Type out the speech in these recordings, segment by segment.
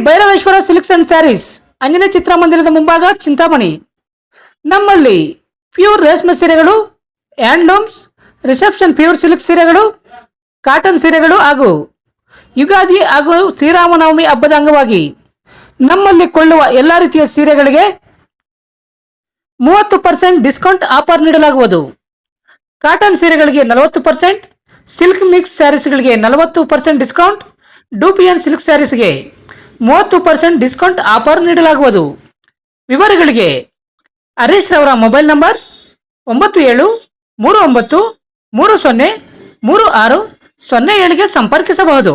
Bhairaveshwara silks and saris, ಅಂಜನೇ ಚಿತ್ರಮಂದಿರದ ಮುಂಭಾಗ, ಚಿಂತಾಮಣಿ. ನಮ್ಮಲ್ಲಿ pure ರೇಷ್ಮೆ ಸೀರೆಗಳು, ಹ್ಯಾಂಡ್ಲೂಮ್ಸ್, ರಿಸೆಪ್ಷನ್ ಪ್ಯೂರ್ ಸಿಲ್ಕ್ ಸೀರೆಗಳು, ಕಾಟನ್ ಸೀರೆಗಳು ಹಾಗೂ ಯುಗಾದಿ ಹಾಗೂ ಶ್ರೀರಾಮನವಮಿ ಹಬ್ಬದ ಅಂಗವಾಗಿ ನಮ್ಮಲ್ಲಿ ಕೊಳ್ಳುವ ಎಲ್ಲ ರೀತಿಯ ಸೀರೆಗಳಿಗೆ 30% ಡಿಸ್ಕೌಂಟ್ ಆಫರ್ ನೀಡಲಾಗುವುದು. ಕಾಟನ್ ಸೀರೆಗಳಿಗೆ 40%, ಸಿಲ್ಕ್ ಮಿಕ್ಸ್ ಸ್ಯಾರೀಸ್ಗಳಿಗೆ 40% ಡಿಸ್ಕೌಂಟ್, ಡೂಪಿಯನ್ ಸಿಲ್ಕ್ ಸ್ಯಾರೀಸ್ಗೆ 30% ಡಿಸ್ಕೌಂಟ್ ಆಫರ್ ನೀಡಲಾಗುವುದು. ವಿವರಗಳಿಗೆ ಹರೀಶ್ ರವರ ಮೊಬೈಲ್ ನಂಬರ್ 9739303607ಗೆ ಸಂಪರ್ಕಿಸಬಹುದು.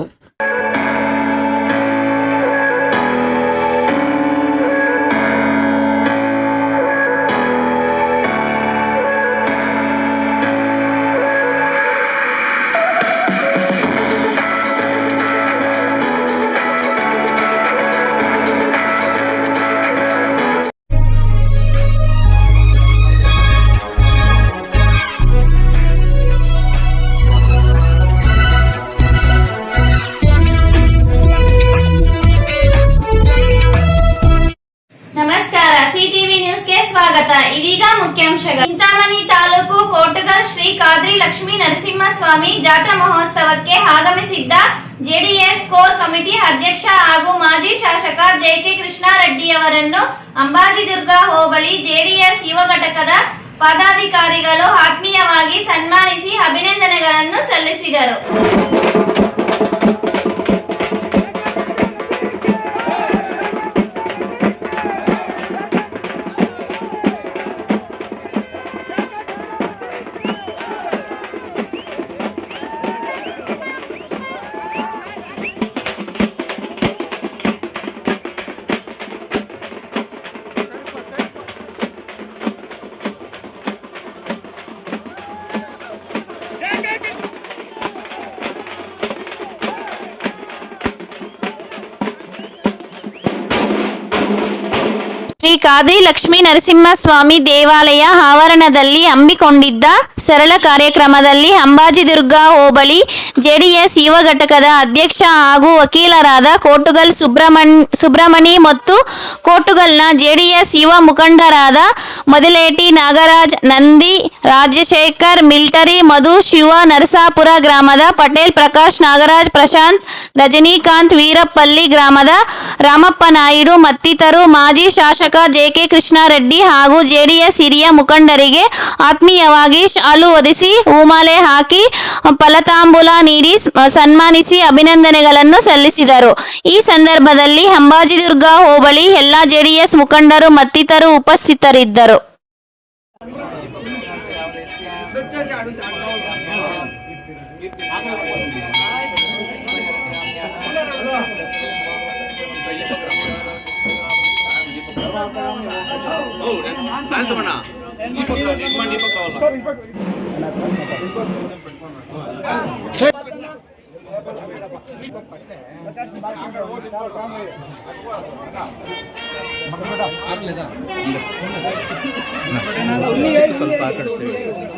ನಮಸ್ಕಾರ, ಸಿಟಿವಿ ನ್ಯೂಸ್ಗೆ ಸ್ವಾಗತ. ಇದೀಗ ಮುಖ್ಯಾಂಶಗಳು. ಚಿಂತಾಮಣಿ ತಾಲೂಕು ಕೋಟಗಲ್ ಶ್ರೀ ಖಾದ್ರಿ ಲಕ್ಷ್ಮೀ ನರಸಿಂಹಸ್ವಾಮಿ ಜಾತ್ರಾ ಮಹೋತ್ಸವಕ್ಕೆ ಆಗಮಿಸಿದ್ದ ಜೆಡಿಎಸ್ ಕೋರ್ ಕಮಿಟಿ ಅಧ್ಯಕ್ಷ ಹಾಗೂ ಮಾಜಿ ಶಾಸಕ ಜೆ.ಕೆ. ಕೃಷ್ಣಾರೆಡ್ಡಿ ಅವರನ್ನು ಅಂಬಾಜಿದುರ್ಗ ಹೋಬಳಿ ಜೆಡಿಎಸ್ ಯುವ ಘಟಕದ ಪದಾಧಿಕಾರಿಗಳು ಆತ್ಮೀಯವಾಗಿ ಸನ್ಮಾನಿಸಿ ಅಭಿನಂದನೆಗಳನ್ನು ಸಲ್ಲಿಸಿದರು. ಶ್ರೀ ಖಾದ್ರಿ ಲಕ್ಷ್ಮೀ ನರಸಿಂಹಸ್ವಾಮಿ ದೇವಾಲಯ ಆವರಣದಲ್ಲಿ ಹಮ್ಮಿಕೊಂಡಿದ್ದ ಸರಳ ಕಾರ್ಯಕ್ರಮದಲ್ಲಿ ಅಂಬಾಜಿದುರ್ಗ ಹೋಬಳಿ ಜೆಡಿಎಸ್ ಯುವ ಘಟಕದ ಅಧ್ಯಕ್ಷ ಹಾಗೂ ವಕೀಲರಾದ ಕೋಟುಗಲ್ ಸುಬ್ರಮಣಿ ಮತ್ತು ಕೋಟುಗಲ್ನ ಜೆಡಿಎಸ್ ಯುವ ಮುಖಂಡರಾದ ಮೊದಲೇಟಿ ನಾಗರಾಜ್, ನಂದಿ, ರಾಜಶೇಖರ್, ಮಿಲ್ಟರಿ, ಮಧು, ಶಿವ, ನರಸಾಪುರ ಗ್ರಾಮದ ಪಟೇಲ್, ಪ್ರಕಾಶ್, ನಾಗರಾಜ್, ಪ್ರಶಾಂತ್, ರಜನಿಕಾಂತ್, ವೀರಪ್ಪಲ್ಲಿ ಗ್ರಾಮದ ರಾಮಪ್ಪ ನಾಯ್ಡು ಮತ್ತಿತರರು ಮಾಜಿ ಶಾಸಕ ಜೆ.ಕೆ. ಕೃಷ್ಣಾರೆಡ್ಡಿ ಹಾಗೂ ಜೆಡಿಎಸ್ ಹಿರಿಯ ಮುಖಂಡರಿಗೆ ಆತ್ಮೀಯವಾಗಿ ಶಾಲು ಹೊದಿಸಿ ಹೂಮಾಲೆ ಹಾಕಿ ಫಲತಾಂಬೂಲ ನೀಡಿ ಸನ್ಮಾನಿಸಿ ಅಭಿನಂದನೆಗಳನ್ನು ಸಲ್ಲಿಸಿದರು. ಈ ಸಂದರ್ಭದಲ್ಲಿ ಅಂಬಾಜಿದುರ್ಗ ಹೋಬಳಿ ಎಲ್ಲ ಜೆಡಿಎಸ್ ಮುಖಂಡರು ಮತ್ತಿತರರು ಉಪಸ್ಥಿತರಿದ್ದರು. ಸ್ವಲ್ಪ ಆಕಡಿಸಿ,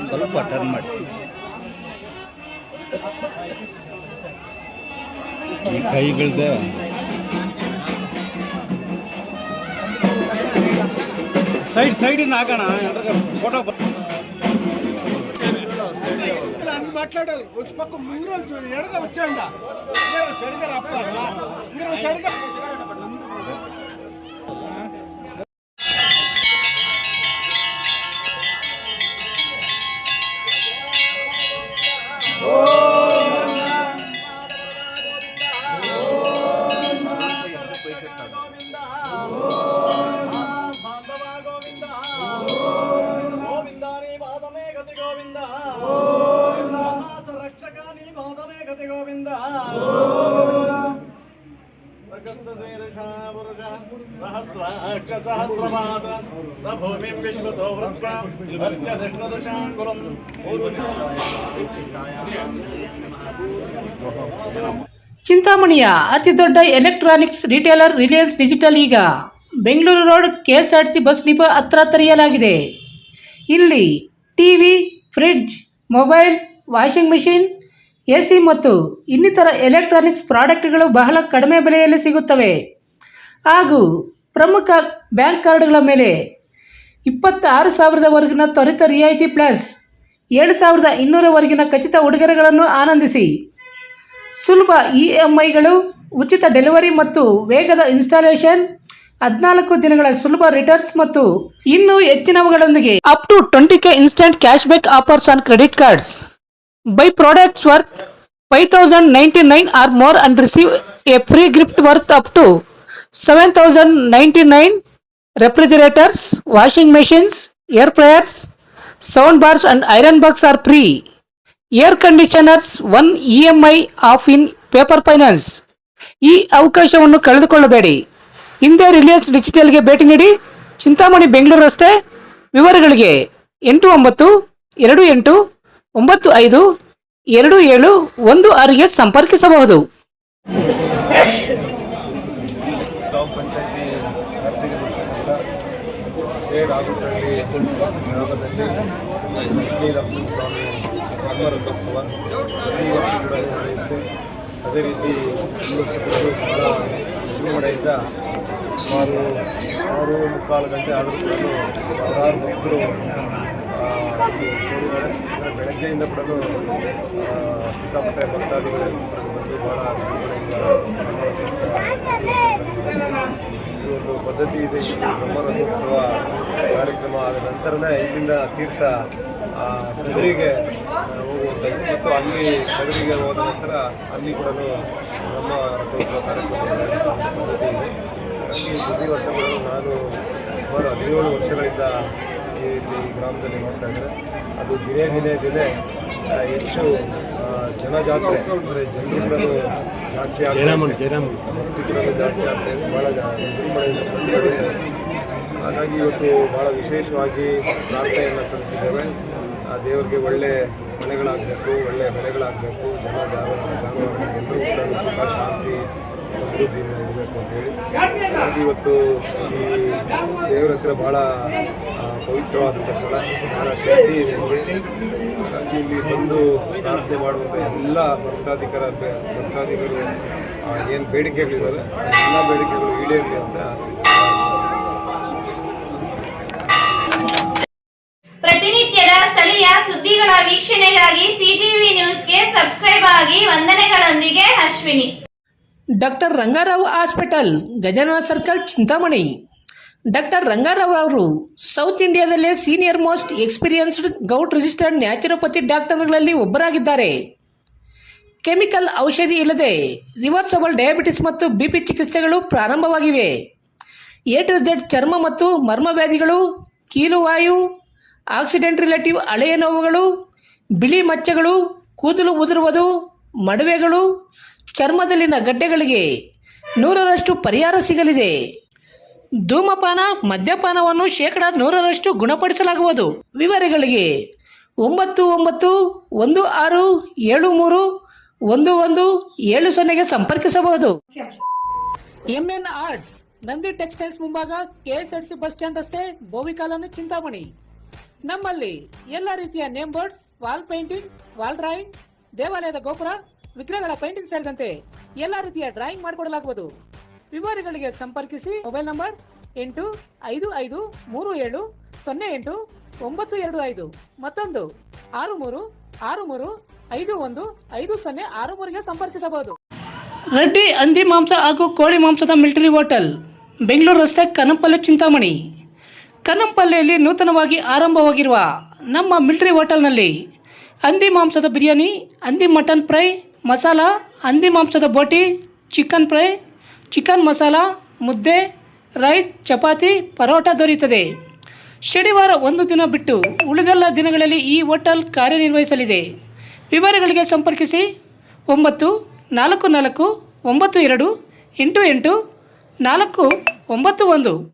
ಸ್ವಲ್ಪ ಟರ್ನ್ ಮಾಡಿ. ಈ ಕೈಗಳದ್ದು సైడ్ నాకనా ఫోటో మాట్లాడాలి. వచ్చి పక్క ముందు ఎడగా వచ్చాండా చెడుగా రప్ప చెడుగా सहस्रमाद सभूमिं विश्वतो वृत्वा अत्यधिष्ठदशाङ्कुलं ಚಿಂತಾಮಣಿಯ ಅತಿ ದೊಡ್ಡ ಎಲೆಕ್ಟ್ರಾನಿಕ್ಸ್ ರಿಟೇಲರ್ ರಿಲಯನ್ಸ್ ಡಿಜಿಟಲ್ ಈಗ Bengaluru road KSRTC bus depot ಹತ್ರ ತೆರೆಯಲಾಗಿದೆ. ಇಲ್ಲಿ TV, fridge, mobile, washing machine, AC ಮತ್ತು ಇನ್ನಿತರ ಎಲೆಕ್ಟ್ರಾನಿಕ್ಸ್ ಪ್ರಾಡಕ್ಟ್ಗಳು ಬಹಳ ಕಡಿಮೆ ಬೆಲೆಯಲ್ಲಿ ಸಿಗುತ್ತವೆ. ಹಾಗೂ ಪ್ರಮುಖ ಬ್ಯಾಂಕ್ ಕಾರ್ಡ್ಗಳ ಮೇಲೆ 26,000ವರೆಗಿನ ತ್ವರಿತ ರಿಯಾಯಿತಿ ಪ್ಲಸ್ 7,200ವರೆಗಿನ ಖಚಿತ ಉಡುಗೊರೆಗಳನ್ನು ಆನಂದಿಸಿ. ಸುಲಭ EMIಗಳು, ಉಚಿತ ಡೆಲಿವರಿ ಮತ್ತು ವೇಗದ ಇನ್ಸ್ಟಾಲೇಷನ್, 14 ದಿನಗಳ ಸುಲಭ ರಿಟರ್ನ್ಸ್ ಮತ್ತು ಇನ್ನೂ ಹೆಚ್ಚಿನವುಗಳೊಂದಿಗೆ up to 20K instant cash back offers on credit cards. Buy products worth 5,099 or more and receive a free gift worth up to 7,099. Refrigerators, washing machines, air fryers, sound bars and iron box are free. Air conditioners 1 EMI off in paper finance. ಈ ಅವಕಾಶವನ್ನು ಕಳೆದುಕೊಳ್ಳಬೇಡಿ. ಹಿಂದೆ ರಿಲಯನ್ಸ್ ಡಿಜಿಟಲ್ಗೆ ಭೇಟಿ ನೀಡಿ. ಚಿಂತಾಮಣಿ ಬೆಂಗಳೂರು ರಸ್ತೆ. ವಿವರಗಳಿಗೆ 8928952716ಗೆ ಸಂಪರ್ಕಿಸಬಹುದು. ಗ್ರಾಮ ಪಂಚಾಯತಿ ವ್ಯಾಪ್ತಿಗೆ ಬರ್ತಕ್ಕಂಥ ಜಯರಾಗುಂಡಹಳ್ಳಿ ಗ್ರಾಮದಲ್ಲಿ ಲಕ್ಷ್ಮೀ ನರಸಿಂಹಸ್ವಾಮಿ ಬ್ರಹ್ಮರಥೋತ್ಸವ ಪ್ರತಿ ವರ್ಷ ಕೂಡ ನಡೆಯುತ್ತೆ. ಅದೇ ರೀತಿ ಈ ವರ್ಷ ಕೂಡ ಬಹಳ ವಿಜೃಂಭಣೆಯಿಂದ ಸುಮಾರು 6:45 ಗಂಟೆ ಆದರೂ ಕೂಡ ಸಾವಿರಾರು ಭಕ್ತರು ಇಲ್ಲಿ ಸೇರಿದ್ದಾರೆ. ಬೆಳಗ್ಗೆಯಿಂದ ಕೂಡ ಸಿಕ್ಕಾಪಟ್ಟೆ ಭಕ್ತಾದಿಗಳೆಲ್ಲ ಬಂದು ಭಾಳ ವಿಜೃಂಭಣೆಯಿಂದ ಬ್ರಹ್ಮರಥೋತ್ಸವ ಈ ಒಂದು ಪದ್ಧತಿ ಇದೆ. ಈ ಬ್ರಹ್ಮರಥೋತ್ಸವ ಕಾರ್ಯಕ್ರಮ ಆದ ನಂತರನೇ ಇಲ್ಲಿಂದ ತೀರ್ಥ ಕದರಿಗೆ ಹೋಗುವಂಥದ್ದು ಮತ್ತು ಅಲ್ಲಿ ಕದರಿಗೆ ಹೋದ ನಂತರ ಅಲ್ಲಿ ಕೂಡ ಬ್ರಹ್ಮ ರಥೋತ್ಸವ ಕಾರ್ಯಕ್ರಮ ಪದ್ಧತಿ ಇದೆ. ಹಾಗಾಗಿ ಪ್ರತಿ ವರ್ಷ ಕೂಡ ನಾನು ಸುಮಾರು 17 ವರ್ಷಗಳಿಂದ ಇಲ್ಲಿ ಗ್ರಾಮದಲ್ಲಿ ಮಾಡ್ತಾ ಇದ್ದಾರೆ. ಅದು ದಿನೇ ಹೆಚ್ಚು ಜನಜಾತ್ರೆ ಅಂದರೆ ಜನರು ಕೂಡ ಜಾಸ್ತಿ ಆಗ್ತದೆ, ಭಕ್ತಿ ಕೂಡ ಜಾಸ್ತಿ ಆಗ್ತಾಯಿದೆ, ಭಾಳ ವಿಜೃಂಭಣೆಯಿಂದ ಬಂದಿದೆ. ಹಾಗಾಗಿ ಇವತ್ತು ಭಾಳ ವಿಶೇಷವಾಗಿ ಪ್ರಾರ್ಥನೆಯನ್ನು ಸಲ್ಲಿಸಿದ್ದೇವೆ. ದೇವರಿಗೆ ಒಳ್ಳೆ ಮನೆಗಳಾಗಬೇಕು, ಒಳ್ಳೆಯ ಬೆಳೆಗಳಾಗಬೇಕು, ಎಲ್ಲರೂ ಕೂಡ ಸುಖ ಶಾಂತಿ ಸಮೃದ್ಧಿಯಿಂದ ಇರಬೇಕು ಅಂತೇಳಿ ಹಾಗಾಗಿ ಇವತ್ತು ಈ ದೇವರ ಹತ್ರ ಭಾಳ ಪವಿತ್ರವಾದಂಥ ಸ್ಥಳ, ಭಾಳ ಶಕ್ತಿ ಇದೆ ಇಲ್ಲಿ. ಹಾಗಾಗಿ ಇಲ್ಲಿ ಬಂದು ಪ್ರಾರ್ಥನೆ ಮಾಡುವಂಥ ಎಲ್ಲ ಭಕ್ತಾದಿಗಳು ಏನು ಬೇಡಿಕೆಗಳಿದ್ದಾವೆ ಎಲ್ಲ ಬೇಡಿಕೆಗಳು ಈಡೇರಲಿ ಅಂತ. ಪ್ರತಿನಿತ್ಯದ ಸ್ಥಳೀಯ ಸುದ್ದಿಗಳ ವೀಕ್ಷಣೆಗಾಗಿ ಸಿಟಿವಿ ನ್ಯೂಸ್ಗೆ ಸಬ್ಸ್ಕ್ರೈಬ್ ಆಗಿ. ವಂದನೆಗಳೊಂದಿಗೆ Ashwini. Doctor Rangarao hospital, Gajanana circle, Chintamani. Doctor Rangarao ಅವರು ಸೌತ್ ಇಂಡಿಯಾದಲ್ಲೇ senior most experienced gout registered naturopathy ಡಾಕ್ಟರ್ಗಳಲ್ಲಿ ಒಬ್ಬರಾಗಿದ್ದಾರೆ. ಕೆಮಿಕಲ್ ಔಷಧಿ ಇಲ್ಲದೆ ರಿವರ್ಸಬಲ್ ಡಯಾಬಿಟಿಸ್ ಮತ್ತು BP ಚಿಕಿತ್ಸೆಗಳು ಪ್ರಾರಂಭವಾಗಿವೆ. A to Z ಚರ್ಮ ಮತ್ತು ಮರ್ಮವ್ಯಾಧಿಗಳು, ಕೀಲುವಾಯು, ಆಕ್ಸಿಡೆಂಟ್ ರಿಲೇಟಿವ್ ಹಳೆಯ ನೋವುಗಳು, ಬಿಳಿ ಮಚ್ಚೆಗಳು, ಕೂದಲು ಉದುರುವುದು, ಮಡುವೆಗಳು, ಚರ್ಮದಲ್ಲಿನ ಗಡ್ಡೆಗಳಿಗೆ 100% ಪರಿಹಾರ ಸಿಗಲಿದೆ. ಧೂಮಪಾನ, ಮದ್ಯಪಾನವನ್ನು 100% ಗುಣಪಡಿಸಲಾಗುವುದು. ವಿವರಗಳಿಗೆ 9916731170ಗೆ ಸಂಪರ್ಕಿಸಬಹುದು. MN ಆರ್ಟ್ಸ್, ನಂದಿ ಟೆಕ್ಸ್ಟೈಲ್ಸ್ ಮುಂಭಾಗ, KSRTC ಬಸ್ ಸ್ಟ್ಯಾಂಡ್ ರಸ್ತೆ, ಬೋವಿ ಕಾಲೋನಿ, ಚಿಂತಾಮಣಿ. ನಮ್ಮಲ್ಲಿ ಎಲ್ಲ ರೀತಿಯ name board, wall painting, wall drawing, ದೇವಾಲಯದ ಗೋಪುರ, ವಿಗ್ರಹಗಳ ಪೇಂಟಿಂಗ್ ಸೇರಿದಂತೆ ಎಲ್ಲ ರೀತಿಯ ಡ್ರಾಯಿಂಗ್ ಮಾಡಿಕೊಡಲಾಗುವುದು. ವಿವರಗಳಿಗೆ ಸಂಪರ್ಕಿಸಿ. ಮೊಬೈಲ್ ನಂಬರ್ 8553708925, ಮತ್ತೊಂದು 6363515063ಗೆ ಸಂಪರ್ಕಿಸಬಹುದು. ರೆಡ್ಡಿ ಹಂದಿ ಮಾಂಸ ಹಾಗೂ ಕೋಳಿ ಮಾಂಸದ ಮಿಲಿಟರಿ ಹೋಟೆಲ್, ಬೆಂಗಳೂರು ರಸ್ತೆ, ಕನಂಪಲ್ಲೆ, ಚಿಂತಾಮಣಿ. ಕನಂಪಲ್ಲೆಯಲ್ಲಿ ನೂತನವಾಗಿ ಆರಂಭವಾಗಿರುವ ನಮ್ಮ ಮಿಲಿಟರಿ ಹೋಟೆಲ್ನಲ್ಲಿ ಹಂದಿ ಮಾಂಸದ ಬಿರಿಯಾನಿ, ಹಂದಿ ಮಟನ್ ಫ್ರೈ, ಮಸಾಲ, ಹಂದಿ ಮಾಂಸದ ಬೋಟಿ, ಚಿಕನ್ ಫ್ರೈ, ಚಿಕನ್ ಮಸಾಲ, ಮುದ್ದೆ, ರೈಸ್, ಚಪಾತಿ, ಪರೋಟ ದೊರೆಯುತ್ತದೆ. ಶನಿವಾರ ಒಂದು ದಿನ ಬಿಟ್ಟು ಉಳಿದೆಲ್ಲ ದಿನಗಳಲ್ಲಿ ಈ ಹೋಟೆಲ್ ಕಾರ್ಯನಿರ್ವಹಿಸಲಿದೆ. ವಿವರಗಳಿಗೆ ಸಂಪರ್ಕಿಸಿ 94492888491.